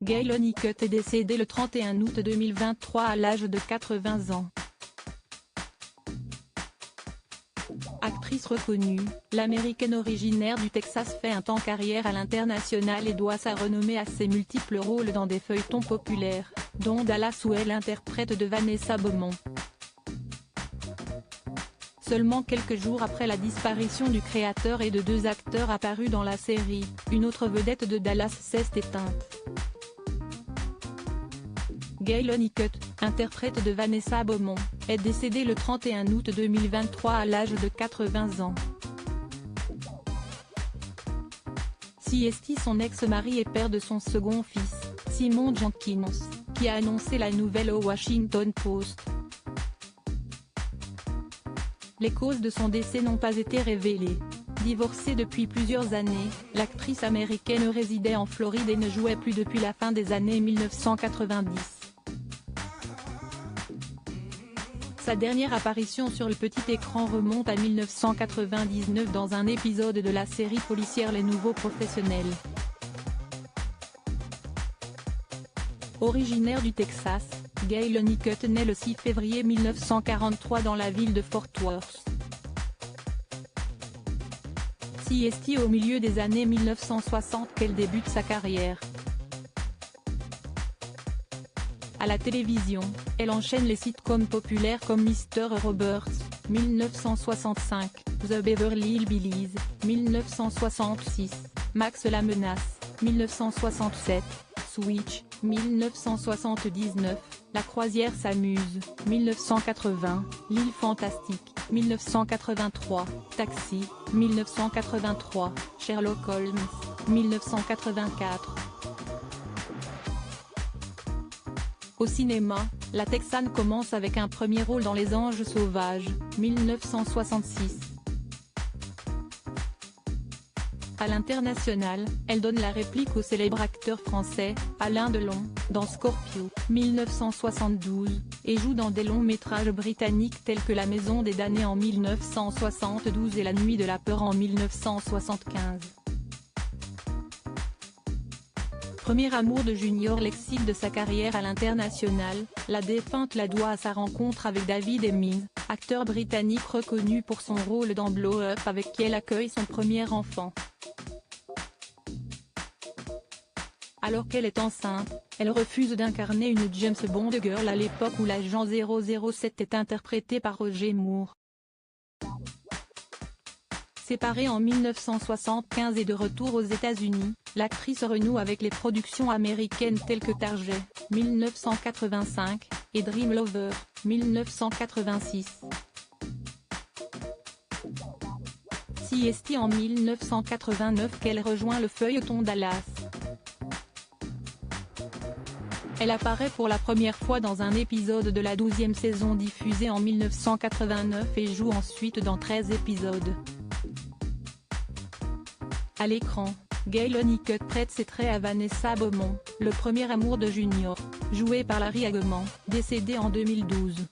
Gayle Honeycutt est décédée le 31 août 2023 à l'âge de 80 ans. Actrice reconnue, l'américaine originaire du Texas fait un temps carrière à l'international et doit sa renommée à ses multiples rôles dans des feuilletons populaires, dont Dallas où elle interprète de Vanessa Beaumont. Seulement quelques jours après la disparition du créateur et de deux acteurs apparus dans la série, une autre vedette de Dallas s'est éteinte. Gayle Honeycutt, interprète de Vanessa Beaumont, est décédée le 31 août 2023 à l'âge de 80 ans. CST son ex-mari et père de son second fils, Simon Jenkins, qui a annoncé la nouvelle au Washington Post. Les causes de son décès n'ont pas été révélées. Divorcée depuis plusieurs années, l'actrice américaine résidait en Floride et ne jouait plus depuis la fin des années 1990. Sa dernière apparition sur le petit écran remonte à 1999 dans un épisode de la série policière Les Nouveaux Professionnels. Originaire du Texas, Gayle Honeycutt naît le 6 février 1943 dans la ville de Fort Worth. C'est au milieu des années 1960 qu'elle débute sa carrière. À la télévision, elle enchaîne les sitcoms populaires comme Mr. Roberts, 1965, The Beverly Hillbillies, 1966, Max la menace, 1967, Switch, 1979, La croisière s'amuse, 1980, L'île fantastique, 1983, Taxi, 1983, Sherlock Holmes, 1984. Au cinéma, la Texane commence avec un premier rôle dans Les Anges sauvages, 1966. À l'international, elle donne la réplique au célèbre acteur français, Alain Delon, dans Scorpio, 1972, et joue dans des longs métrages britanniques tels que La Maison des damnés en 1972 et La nuit de la peur en 1975. Premier amour de Junior Lexique de sa carrière à l'international, la défunte la doit à sa rencontre avec David Hemmings, acteur britannique reconnu pour son rôle dans Blow Up avec qui elle accueille son premier enfant. Alors qu'elle est enceinte, elle refuse d'incarner une James Bond girl à l'époque où l'agent 007 est interprété par Roger Moore. Séparée en 1975 et de retour aux États-Unis, l'actrice renoue avec les productions américaines telles que Target, 1985, et Dream Lover, 1986. C'est en 1989 qu'elle rejoint le feuilleton Dallas. Elle apparaît pour la première fois dans un épisode de la 12e saison diffusée en 1989 et joue ensuite dans 13 épisodes. À l'écran, Gayle Honeycutt prête ses traits à Vanessa Beaumont, le premier amour de Junior, joué par Larry Hagman, décédé en 2012.